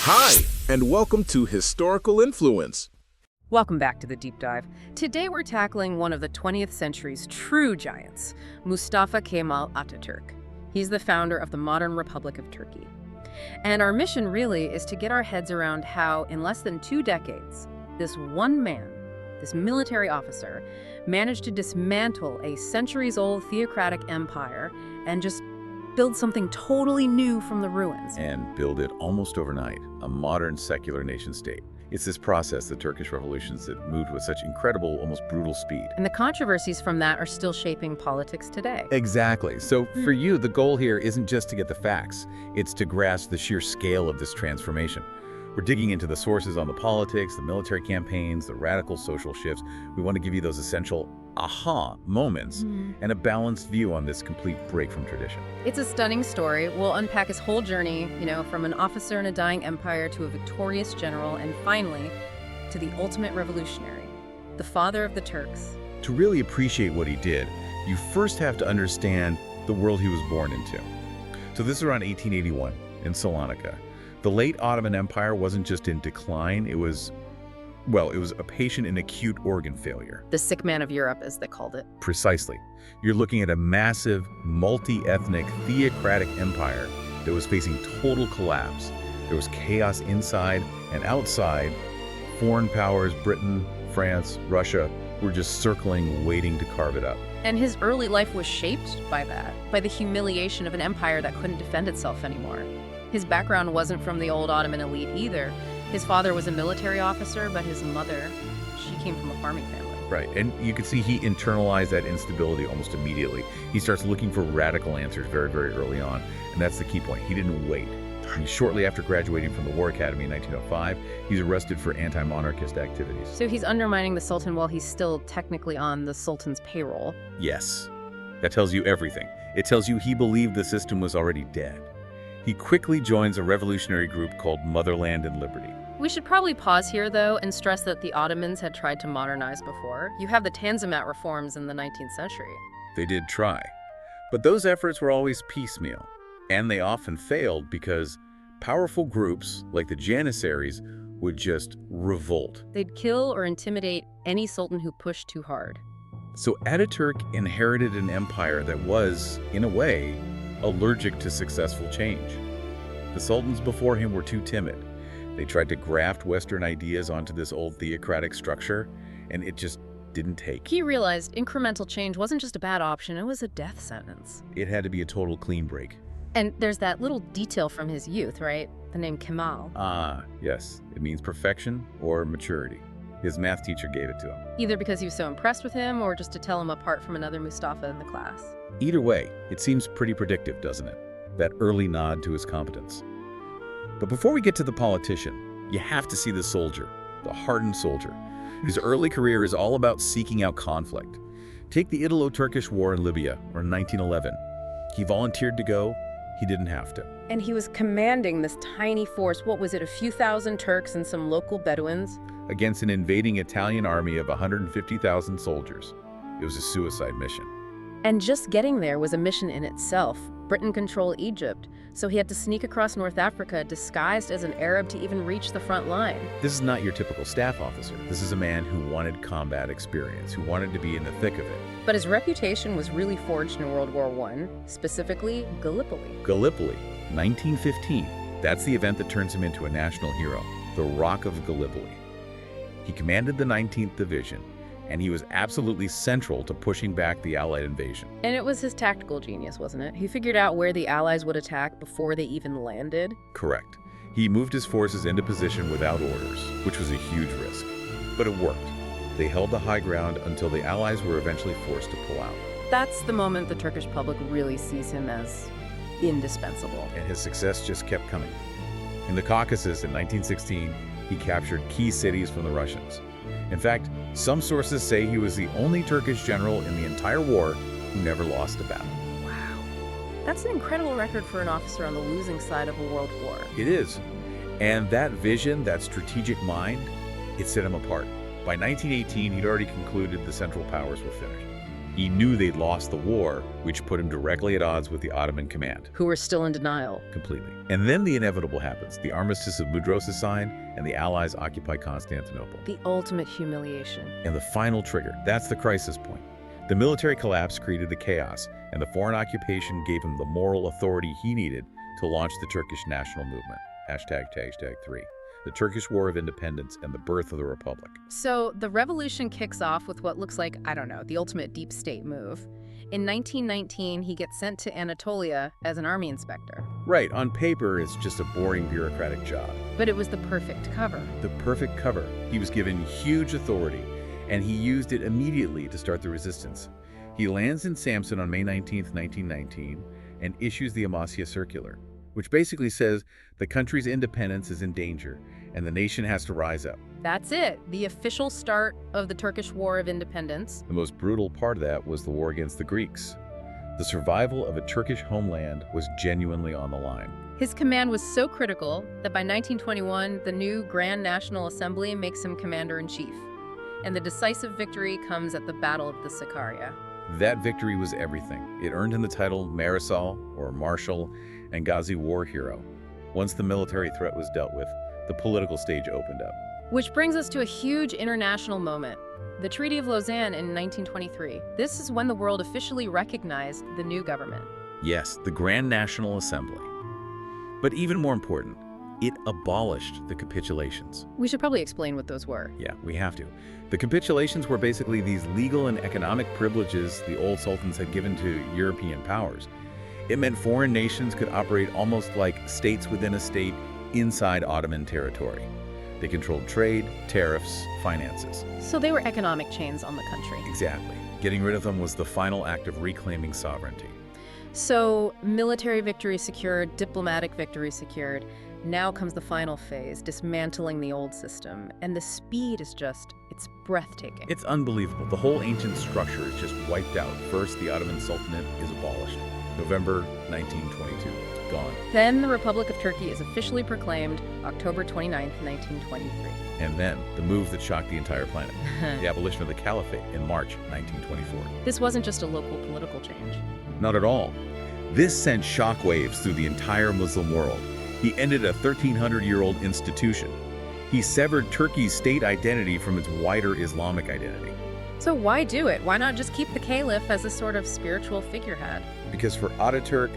Hi, and welcome to Historical Influence. Welcome back to the Deep Dive. Today we're tackling one of the 20th century's true giants, Mustafa Kemal Atatürk. He's the founder of the modern Republic of Turkey. And our mission really is to get our heads around how, in less than 2 decades, this one man, this military officer, managed to dismantle a centuries-old theocratic empire and just build something totally new from the ruins. And build it almost overnight, a modern secular nation-state. It's this process, the Turkish revolutions, that moved with such incredible, almost brutal speed. And the controversies from that are still shaping politics today. Exactly. So for you, the goal here isn't just to get the facts, it's to grasp the sheer scale of this transformation. We're digging into the sources on the politics, the military campaigns, the radical social shifts. We want to give you those essential aha moments and a balanced view on this complete break from tradition. It's a stunning story. We'll unpack his whole journey, from an officer in a dying empire to a victorious general, and finally, to the ultimate revolutionary, the father of the Turks. To really appreciate what he did, you first have to understand the world he was born into. So this is around 1881 in Salonika. The late Ottoman Empire wasn't just in decline, it was a patient in acute organ failure. The sick man of Europe, as they called it. Precisely. You're looking at a massive, multi-ethnic, theocratic empire that was facing total collapse. There was chaos inside and outside. Foreign powers, Britain, France, Russia, were just circling, waiting to carve it up. And his early life was shaped by that, by the humiliation of an empire that couldn't defend itself anymore. His background wasn't from the old Ottoman elite either. His father was a military officer, but his mother, she came from a farming family. Right, and you can see he internalized that instability almost immediately. He starts looking for radical answers very, very early on, and that's the key point. He didn't wait. Shortly after graduating from the War Academy in 1905, he's arrested for anti-monarchist activities. So he's undermining the Sultan while he's still technically on the Sultan's payroll. Yes, that tells you everything. It tells you he believed the system was already dead. He quickly joins a revolutionary group called Motherland and Liberty. We should probably pause here, though, and stress that the Ottomans had tried to modernize before. You have the Tanzimat reforms in the 19th century. They did try, but those efforts were always piecemeal, and they often failed because powerful groups like the Janissaries would just revolt. They'd kill or intimidate any sultan who pushed too hard. So Ataturk inherited an empire that was, in a way, allergic to successful change. The sultans before him were too timid. They tried to graft Western ideas onto this old theocratic structure, and it just didn't take. He realized incremental change wasn't just a bad option, it was a death sentence. It had to be a total clean break. And there's that little detail from his youth, right? The name Kemal. Ah, yes. It means perfection or maturity. His math teacher gave it to him. Either because he was so impressed with him or just to tell him apart from another Mustafa in the class. Either way, it seems pretty predictive, doesn't it? That early nod to his competence. But before we get to the politician, you have to see the soldier, the hardened soldier. His early career is all about seeking out conflict. Take the Italo-Turkish War in Libya, or in 1911. He volunteered to go, he didn't have to. And he was commanding this tiny force, what was it, a few thousand Turks and some local Bedouins? Against an invading Italian army of 150,000 soldiers. It was a suicide mission. And just getting there was a mission in itself. Britain controlled Egypt, so he had to sneak across North Africa disguised as an Arab to even reach the front line. This is not your typical staff officer. This is a man who wanted combat experience, who wanted to be in the thick of it. But his reputation was really forged in World War I, specifically Gallipoli. Gallipoli, 1915. That's the event that turns him into a national hero, the Rock of Gallipoli. He commanded the 19th Division, and he was absolutely central to pushing back the Allied invasion. And it was his tactical genius, wasn't it? He figured out where the Allies would attack before they even landed. Correct. He moved his forces into position without orders, which was a huge risk. But it worked. They held the high ground until the Allies were eventually forced to pull out. That's the moment the Turkish public really sees him as indispensable. And his success just kept coming. In the Caucasus in 1916, he captured key cities from the Russians. In fact, some sources say he was the only Turkish general in the entire war who never lost a battle. Wow. That's an incredible record for an officer on the losing side of a world war. It is. And that vision, that strategic mind, it set him apart. By 1918, he'd already concluded the Central Powers were finished. He knew they'd lost the war, which put him directly at odds with the Ottoman command. Who were still in denial. Completely. And then the inevitable happens. The Armistice of Mudros is signed, and the Allies occupy Constantinople. The ultimate humiliation. And the final trigger, that's the crisis point. The military collapse created the chaos, and the foreign occupation gave him the moral authority he needed to launch the Turkish national movement. #3. The Turkish War of Independence and the birth of the Republic. So the revolution kicks off with what looks like, I don't know, the ultimate deep state move. In 1919, he gets sent to Anatolia as an army inspector. Right, on paper, it's just a boring bureaucratic job. But it was the perfect cover. The perfect cover. He was given huge authority, and he used it immediately to start the resistance. He lands in Samsun on May 19, 1919, and issues the Amasya Circular, which basically says the country's independence is in danger and the nation has to rise up. That's it, the official start of the Turkish War of Independence. The most brutal part of that was the war against the Greeks. The survival of a Turkish homeland was genuinely on the line. His command was so critical that by 1921, the new Grand National Assembly makes him commander-in-chief. And the decisive victory comes at the Battle of the Sakarya. That victory was everything. It earned him the title Mareschal, or Marshal, and Ghazi War Hero. Once the military threat was dealt with, the political stage opened up. Which brings us to a huge international moment, the Treaty of Lausanne in 1923. This is when the world officially recognized the new government. Yes, the Grand National Assembly. But even more important, it abolished the capitulations. We should probably explain what those were. Yeah, we have to. The capitulations were basically these legal and economic privileges the old sultans had given to European powers. It meant foreign nations could operate almost like states within a state inside Ottoman territory. They controlled trade, tariffs, finances. So they were economic chains on the country. Exactly. Getting rid of them was the final act of reclaiming sovereignty. So military victory secured, diplomatic victory secured. Now comes the final phase, dismantling the old system. And the speed is it's breathtaking. It's unbelievable. The whole ancient structure is just wiped out. First, the Ottoman Sultanate is abolished. November 1922. Gone. Then the Republic of Turkey is officially proclaimed October 29, 1923. And then the move that shocked the entire planet, the abolition of the Caliphate in March 1924. This wasn't just a local political change. Not at all. This sent shockwaves through the entire Muslim world. He ended a 1,300-year-old institution. He severed Turkey's state identity from its wider Islamic identity. So why do it? Why not just keep the caliph as a sort of spiritual figurehead? Because for Ataturk,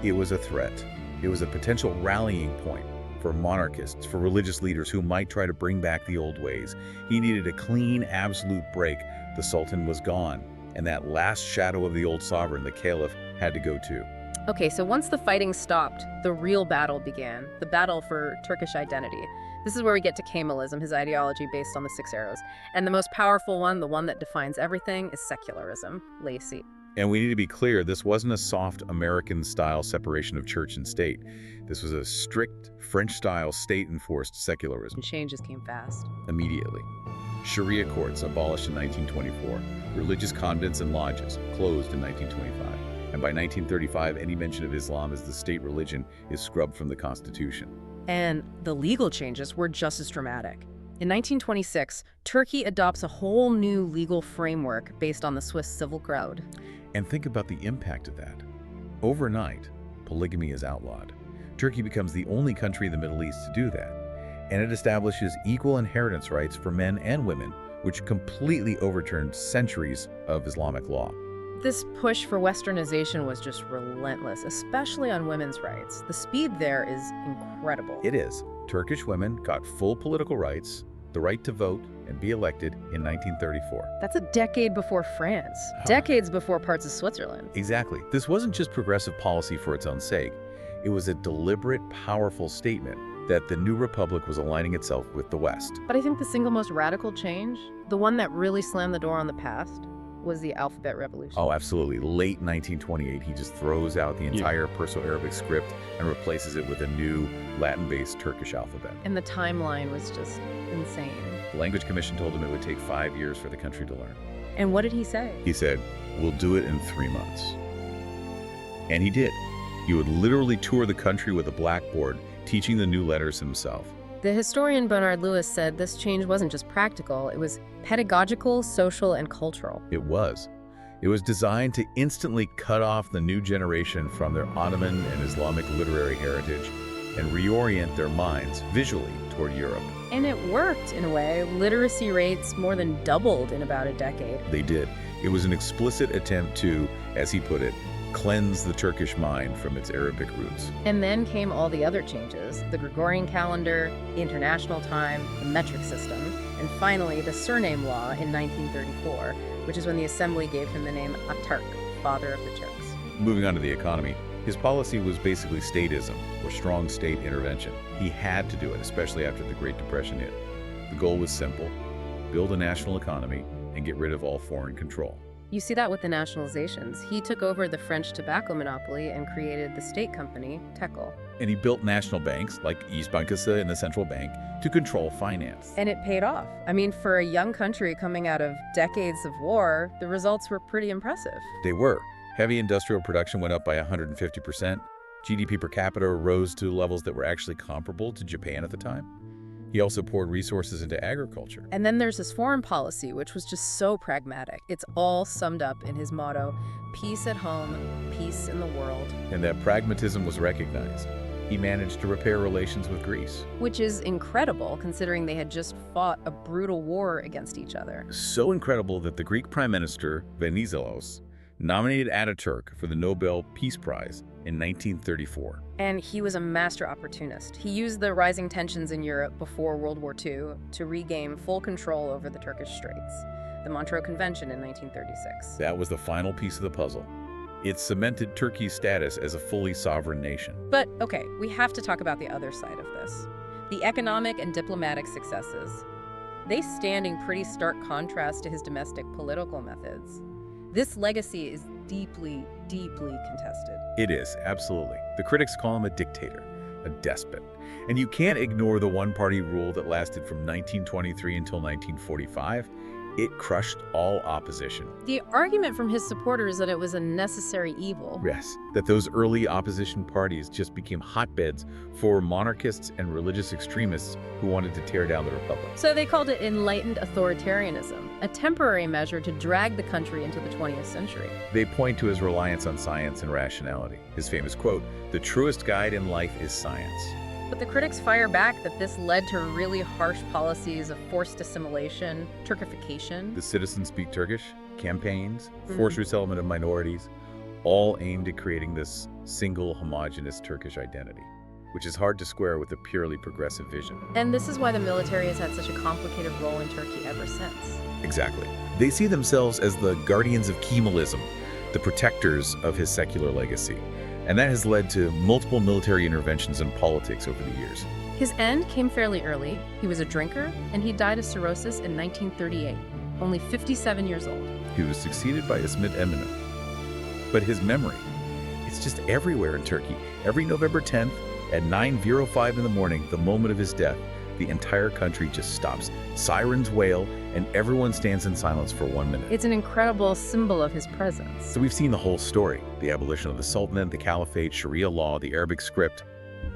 it was a threat. It was a potential rallying point for monarchists, for religious leaders who might try to bring back the old ways. He needed a clean, absolute break. The Sultan was gone, and that last shadow of the old sovereign, the caliph, had to go too. Okay, so once the fighting stopped, the real battle began, the battle for Turkish identity. This is where we get to Kemalism, his ideology based on the 6 arrows. And the most powerful one, the one that defines everything, is secularism, laïcité. And we need to be clear, this wasn't a soft American-style separation of church and state. This was a strict French-style state-enforced secularism. And changes came fast. Immediately. Sharia courts abolished in 1924. Religious convents and lodges closed in 1925. And by 1935, any mention of Islam as the state religion is scrubbed from the Constitution. And the legal changes were just as dramatic. In 1926, Turkey adopts a whole new legal framework based on the Swiss Civil Code. And think about the impact of that. Overnight, polygamy is outlawed. Turkey becomes the only country in the Middle East to do that. And it establishes equal inheritance rights for men and women, which completely overturned centuries of Islamic law. This push for westernization was just relentless, especially on women's rights. The speed there is incredible. It is. Turkish women got full political rights, the right to vote and be elected in 1934. That's a decade before France, decades before parts of Switzerland. Exactly. This wasn't just progressive policy for its own sake. It was a deliberate, powerful statement that the new republic was aligning itself with the West. But I think the single most radical change, the one that really slammed the door on the past, was the alphabet revolution. Oh, absolutely. Late 1928, he just throws out the entire Perso-Arabic script and replaces it with a new Latin-based Turkish alphabet. And the timeline was just insane. The Language Commission told him it would take 5 years for the country to learn. And what did he say? He said, "We'll do it in 3 months." And he did. He would literally tour the country with a blackboard, teaching the new letters himself. The historian Bernard Lewis said this change wasn't just practical, it was pedagogical, social, and cultural. It was. It was designed to instantly cut off the new generation from their Ottoman and Islamic literary heritage and reorient their minds visually toward Europe. And it worked, in a way. Literacy rates more than doubled in about a decade. They did. It was an explicit attempt to, as he put it, cleanse the Turkish mind from its Arabic roots. And then came all the other changes: the Gregorian calendar, the international time, the metric system, and finally the surname law in 1934, which is when the assembly gave him the name Atatürk, father of the Turks. Moving on to the economy, his policy was basically statism, or strong state intervention. He had to do it, especially after the Great Depression hit. The goal was simple: build a national economy and get rid of all foreign control. You see that with the nationalizations. He took over the French tobacco monopoly and created the state company, Tekel. And he built national banks, like Bankası in the central bank, to control finance. And it paid off. I mean, for a young country coming out of decades of war, the results were pretty impressive. They were. Heavy industrial production went up by 150%. GDP per capita rose to levels that were actually comparable to Japan at the time. He also poured resources into agriculture. And then there's his foreign policy, which was just so pragmatic. It's all summed up in his motto: peace at home, peace in the world. And that pragmatism was recognized. He managed to repair relations with Greece. Which is incredible, considering they had just fought a brutal war against each other. So incredible that the Greek Prime Minister, Venizelos, nominated Ataturk for the Nobel Peace Prize in 1934. And he was a master opportunist. He used the rising tensions in Europe before World War II to regain full control over the Turkish Straits, the Montreux Convention in 1936. That was the final piece of the puzzle. It cemented Turkey's status as a fully sovereign nation. But, okay, we have to talk about the other side of this. The economic and diplomatic successes. They stand in pretty stark contrast to his domestic political methods. This legacy is deeply, deeply contested. It is, absolutely. The critics call him a dictator, a despot. And you can't ignore the one-party rule that lasted from 1923 until 1945. It crushed all opposition. The argument from his supporters is that it was a necessary evil. Yes, that those early opposition parties just became hotbeds for monarchists and religious extremists who wanted to tear down the republic. So they called it enlightened authoritarianism, a temporary measure to drag the country into the 20th century. They point to his reliance on science and rationality. His famous quote, "The truest guide in life is science." But the critics fire back that this led to really harsh policies of forced assimilation, Turkification. The Citizens Speak Turkish campaigns, forced resettlement of minorities, all aimed at creating this single homogenous Turkish identity, which is hard to square with a purely progressive vision. And this is why the military has had such a complicated role in Turkey ever since. Exactly. They see themselves as the guardians of Kemalism, the protectors of his secular legacy. And that has led to multiple military interventions in politics over the years. His end came fairly early. He was a drinker, and he died of cirrhosis in 1938, only 57 years old. He was succeeded by Ismet Eminönü. But his memory, it's just everywhere in Turkey. Every November 10th at 9:05 in the morning, the moment of his death, the entire country just stops. Sirens wail, and everyone stands in silence for 1 minute. It's an incredible symbol of his presence. So we've seen the whole story: the abolition of the Sultanate, the Caliphate, Sharia law, the Arabic script,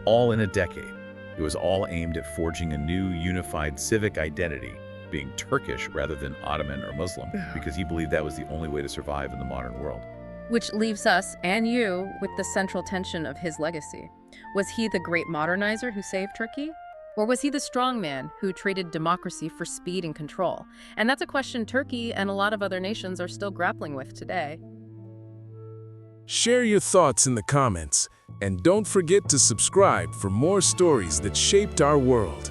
all in a decade. It was all aimed at forging a new unified civic identity, being Turkish rather than Ottoman or Muslim, because he believed that was the only way to survive in the modern world. Which leaves us, and you, with the central tension of his legacy. Was he the great modernizer who saved Turkey? Or was he the strongman who traded democracy for speed and control? And that's a question Turkey and a lot of other nations are still grappling with today. Share your thoughts in the comments, and don't forget to subscribe for more stories that shaped our world.